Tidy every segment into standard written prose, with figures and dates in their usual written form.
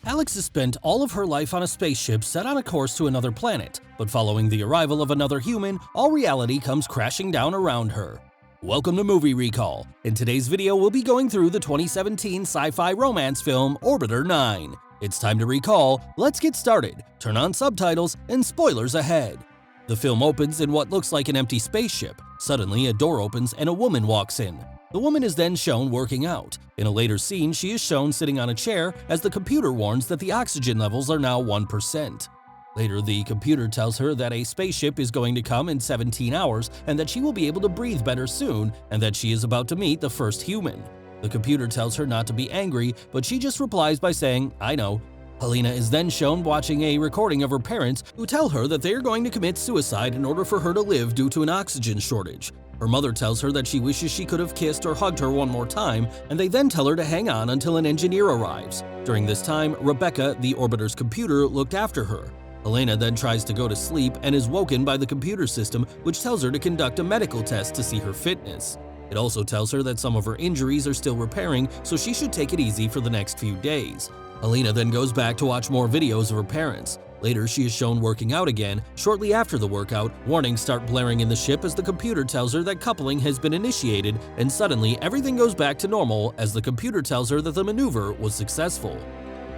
Alex has spent all of her life on a spaceship set on a course to another planet, but following the arrival of another human, all reality comes crashing down around her. Welcome to Movie Recall. In today's video, we'll be going through the 2017 sci-fi romance film Orbiter 9. It's time to recall, let's get started, turn on subtitles, and spoilers ahead. The film opens in what looks like an empty spaceship. Suddenly, a door opens and a woman walks in. The woman is then shown working out. In a later scene, she is shown sitting on a chair as the computer warns that the oxygen levels are now 1%. Later, the computer tells her that a spaceship is going to come in 17 hours and that she will be able to breathe better soon and that she is about to meet the first human. The computer tells her not to be angry, but she just replies by saying, "I know." Helena is then shown watching a recording of her parents who tell her that they are going to commit suicide in order for her to live due to an oxygen shortage. Her mother tells her that she wishes she could have kissed or hugged her one more time, and they then tell her to hang on until an engineer arrives. During this time, Rebecca, the orbiter's computer, looked after her. Helena then tries to go to sleep and is woken by the computer system, which tells her to conduct a medical test to see her fitness. It also tells her that some of her injuries are still repairing, so she should take it easy for the next few days. Helena then goes back to watch more videos of her parents. Later, she is shown working out again. Shortly after the workout, warnings start blaring in the ship as the computer tells her that coupling has been initiated, and suddenly everything goes back to normal as the computer tells her that the maneuver was successful.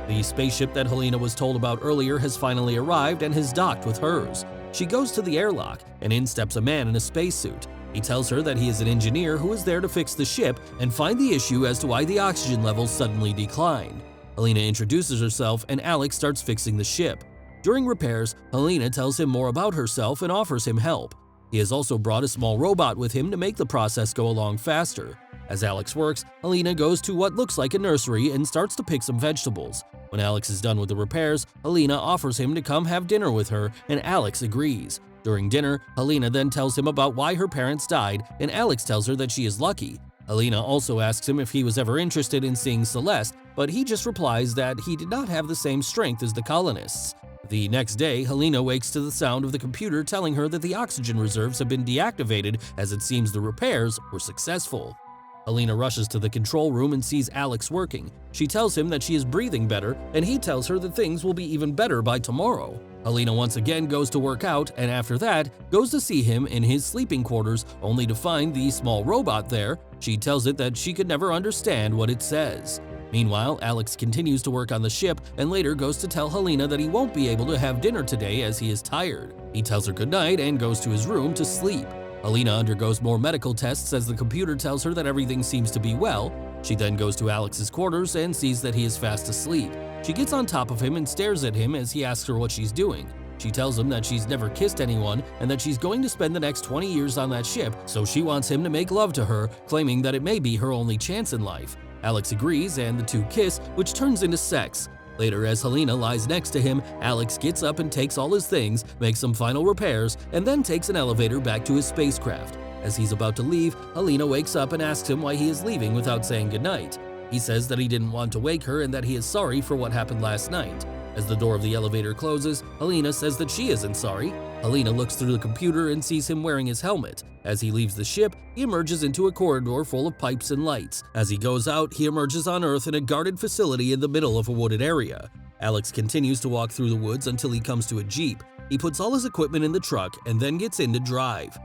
The spaceship that Helena was told about earlier has finally arrived and has docked with hers. She goes to the airlock, and in steps a man in a spacesuit. He tells her that he is an engineer who is there to fix the ship and find the issue as to why the oxygen levels suddenly declined. Helena introduces herself and Alex starts fixing the ship. During repairs, Helena tells him more about herself and offers him help. He has also brought a small robot with him to make the process go along faster. As Alex works, Helena goes to what looks like a nursery and starts to pick some vegetables. When Alex is done with the repairs, Helena offers him to come have dinner with her, and Alex agrees. During dinner, Helena then tells him about why her parents died, and Alex tells her that she is lucky. Helena also asks him if he was ever interested in seeing Celeste, but he just replies that he did not have the same strength as the colonists. The next day, Helena wakes to the sound of the computer telling her that the oxygen reserves have been deactivated as it seems the repairs were successful. Helena rushes to the control room and sees Alex working. She tells him that she is breathing better, and he tells her that things will be even better by tomorrow. Helena once again goes to work out, and after that, goes to see him in his sleeping quarters, only to find the small robot there. She tells it that she could never understand what it says. Meanwhile, Alex continues to work on the ship and later goes to tell Helena that he won't be able to have dinner today as he is tired. He tells her goodnight and goes to his room to sleep. Helena undergoes more medical tests as the computer tells her that everything seems to be well. She then goes to Alex's quarters and sees that he is fast asleep. She gets on top of him and stares at him as he asks her what she's doing. She tells him that she's never kissed anyone and that she's going to spend the next 20 years on that ship, so she wants him to make love to her, claiming that it may be her only chance in life. Alex agrees and the two kiss, which turns into sex. Later, as Helena lies next to him, Alex gets up and takes all his things, makes some final repairs, and then takes an elevator back to his spacecraft. As he's about to leave, Helena wakes up and asks him why he is leaving without saying goodnight. He says that he didn't want to wake her and that he is sorry for what happened last night. As the door of the elevator closes, Helena says that she isn't sorry. Helena looks through the computer and sees him wearing his helmet. As he leaves the ship, he emerges into a corridor full of pipes and lights. As he goes out, he emerges on Earth in a guarded facility in the middle of a wooded area. Alex continues to walk through the woods until he comes to a Jeep. He puts all his equipment in the truck and then gets in to drive.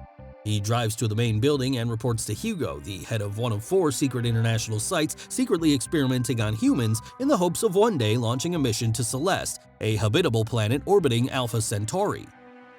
He drives to the main building and reports to Hugo, the head of one of 4 secret international sites secretly experimenting on humans in the hopes of one day launching a mission to Celeste, a habitable planet orbiting Alpha Centauri.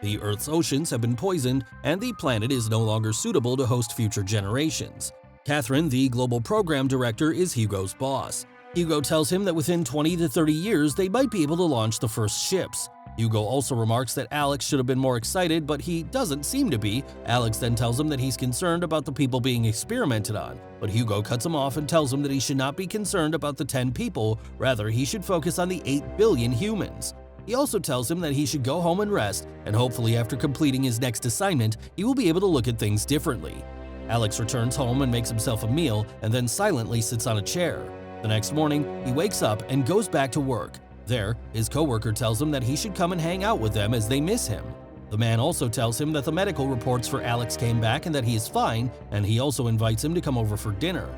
The Earth's oceans have been poisoned, and the planet is no longer suitable to host future generations. Catherine, the global program director, is Hugo's boss. Hugo tells him that within 20 to 30 years they might be able to launch the first ships. Hugo also remarks that Alex should have been more excited, but he doesn't seem to be. Alex then tells him that he's concerned about the people being experimented on, but Hugo cuts him off and tells him that he should not be concerned about the 10 people, rather he should focus on the 8 billion humans. He also tells him that he should go home and rest, and hopefully after completing his next assignment, he will be able to look at things differently. Alex returns home and makes himself a meal, and then silently sits on a chair. The next morning, he wakes up and goes back to work. There, his coworker tells him that he should come and hang out with them as they miss him. The man also tells him that the medical reports for Alex came back and that he is fine, and he also invites him to come over for dinner.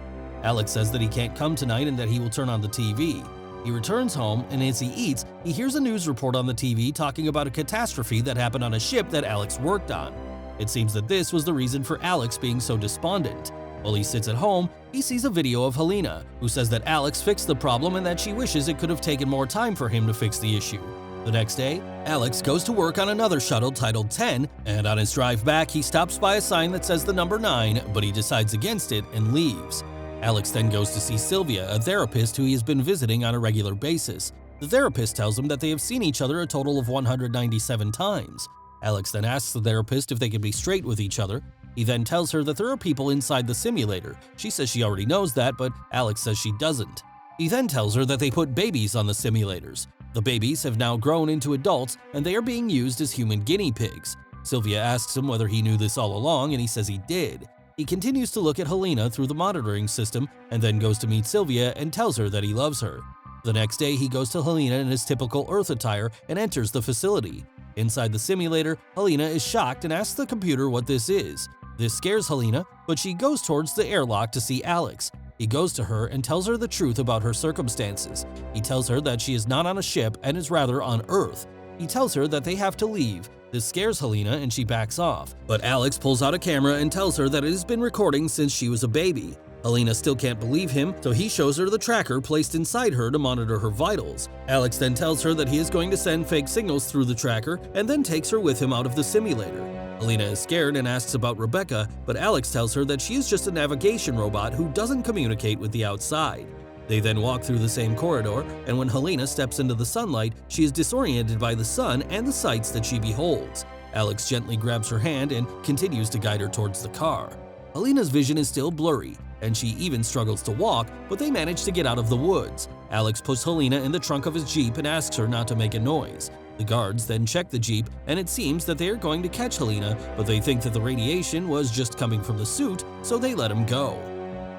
Alex says that he can't come tonight and that he will turn on the TV. He returns home, and as he eats, he hears a news report on the TV talking about a catastrophe that happened on a ship that Alex worked on. It seems that this was the reason for Alex being so despondent. While he sits at home, he sees a video of Helena, who says that Alex fixed the problem and that she wishes it could have taken more time for him to fix the issue. The next day, Alex goes to work on another shuttle titled 10, and on his drive back, he stops by a sign that says the number 9, but he decides against it and leaves. Alex then goes to see Sylvia, a therapist who he has been visiting on a regular basis. The therapist tells him that they have seen each other a total of 197 times. Alex then asks the therapist if they can be straight with each other. He then tells her that there are people inside the simulator. She says she already knows that, but Alex says she doesn't. He then tells her that they put babies on the simulators. The babies have now grown into adults, and they are being used as human guinea pigs. Sylvia asks him whether he knew this all along, and he says he did. He continues to look at Helena through the monitoring system and then goes to meet Sylvia and tells her that he loves her. The next day, he goes to Helena in his typical Earth attire and enters the facility. Inside the simulator, Helena is shocked and asks the computer what this is. This scares Helena, but she goes towards the airlock to see Alex. He goes to her and tells her the truth about her circumstances. He tells her that she is not on a ship and is rather on Earth. He tells her that they have to leave. This scares Helena and she backs off, but Alex pulls out a camera and tells her that it has been recording since she was a baby. Helena still can't believe him, so he shows her the tracker placed inside her to monitor her vitals. Alex then tells her that he is going to send fake signals through the tracker and then takes her with him out of the simulator. Helena is scared and asks about Rebecca, but Alex tells her that she is just a navigation robot who doesn't communicate with the outside. They then walk through the same corridor, and when Helena steps into the sunlight, she is disoriented by the sun and the sights that she beholds. Alex gently grabs her hand and continues to guide her towards the car. Helena's vision is still blurry, and she even struggles to walk, but they manage to get out of the woods. Alex puts Helena in the trunk of his Jeep and asks her not to make a noise. The guards then check the Jeep, and it seems that they are going to catch Helena, but they think that the radiation was just coming from the suit, so they let him go.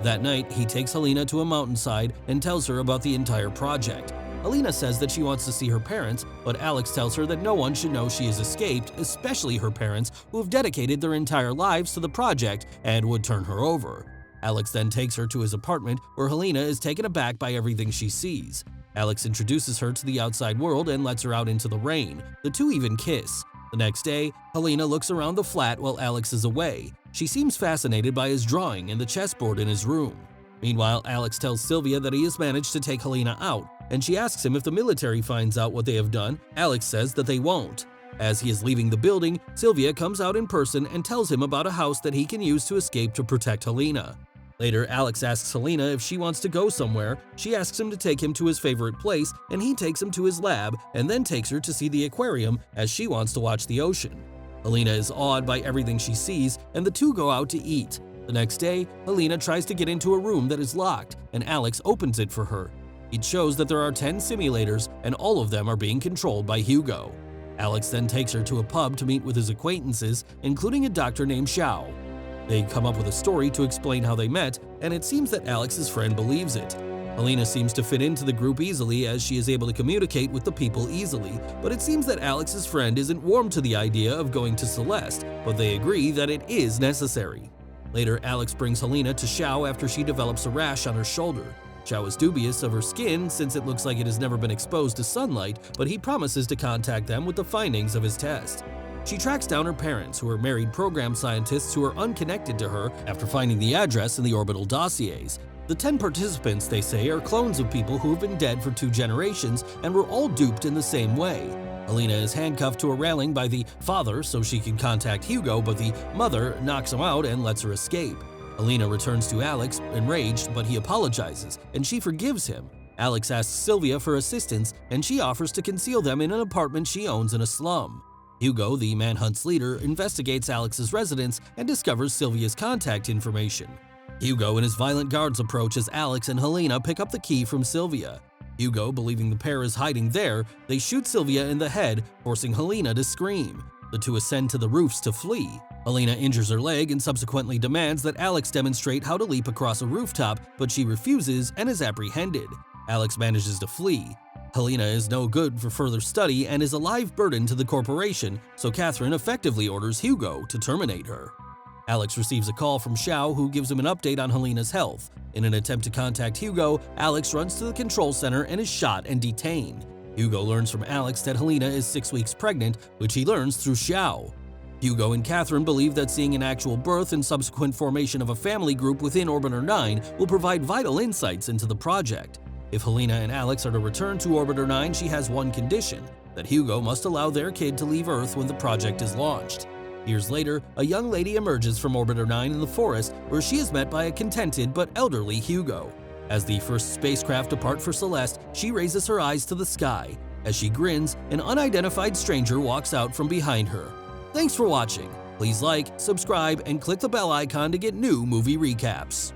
That night, he takes Helena to a mountainside and tells her about the entire project. Helena says that she wants to see her parents, but Alex tells her that no one should know she has escaped, especially her parents, who have dedicated their entire lives to the project and would turn her over. Alex then takes her to his apartment, where Helena is taken aback by everything she sees. Alex introduces her to the outside world and lets her out into the rain. The two even kiss. The next day, Helena looks around the flat while Alex is away. She seems fascinated by his drawing and the chessboard in his room. Meanwhile, Alex tells Sylvia that he has managed to take Helena out, and she asks him if the military finds out what they have done. Alex says that they won't. As he is leaving the building, Sylvia comes out in person and tells him about a house that he can use to escape to protect Helena. Later, Alex asks Helena if she wants to go somewhere. She asks him to take him to his favorite place, and he takes him to his lab and then takes her to see the aquarium as she wants to watch the ocean. Helena is awed by everything she sees, and the two go out to eat. The next day, Helena tries to get into a room that is locked, and Alex opens it for her. It shows that there are 10 simulators, and all of them are being controlled by Hugo. Alex then takes her to a pub to meet with his acquaintances, including a doctor named Xiao. They come up with a story to explain how they met, and it seems that Alex's friend believes it. Helena seems to fit into the group easily as she is able to communicate with the people easily, but it seems that Alex's friend isn't warm to the idea of going to Celeste, but they agree that it is necessary. Later, Alex brings Helena to Xiao after she develops a rash on her shoulder. Xiao is dubious of her skin since it looks like it has never been exposed to sunlight, but he promises to contact them with the findings of his test. She tracks down her parents, who are married program scientists who are unconnected to her after finding the address in the orbital dossiers. The 10 participants, they say, are clones of people who have been dead for 2 generations and were all duped in the same way. Helena is handcuffed to a railing by the father so she can contact Hugo, but the mother knocks him out and lets her escape. Helena returns to Alex, enraged, but he apologizes, and she forgives him. Alex asks Sylvia for assistance, and she offers to conceal them in an apartment she owns in a slum. Hugo, the Manhunt's leader, investigates Alex's residence and discovers Sylvia's contact information. Hugo and his violent guards approach as Alex and Helena pick up the key from Sylvia. Hugo, believing the pair is hiding there, they shoot Sylvia in the head, forcing Helena to scream. The two ascend to the roofs to flee. Helena injures her leg and subsequently demands that Alex demonstrate how to leap across a rooftop, but she refuses and is apprehended. Alex manages to flee. Helena is no good for further study and is a live burden to the corporation, so Catherine effectively orders Hugo to terminate her. Alex receives a call from Xiao, who gives him an update on Helena's health. In an attempt to contact Hugo, Alex runs to the control center and is shot and detained. Hugo learns from Alex that Helena is 6 weeks pregnant, which he learns through Xiao. Hugo and Catherine believe that seeing an actual birth and subsequent formation of a family group within Orbiter 9 will provide vital insights into the project. If Helena and Alex are to return to Orbiter 9, she has one condition: that Hugo must allow their kid to leave Earth when the project is launched. Years later, a young lady emerges from Orbiter 9 in the forest, where she is met by a contented but elderly Hugo. As the first spacecraft depart for Celeste, she raises her eyes to the sky. As she grins, an unidentified stranger walks out from behind her. Thanks for watching. Please like, subscribe, and click the bell icon to get new movie recaps.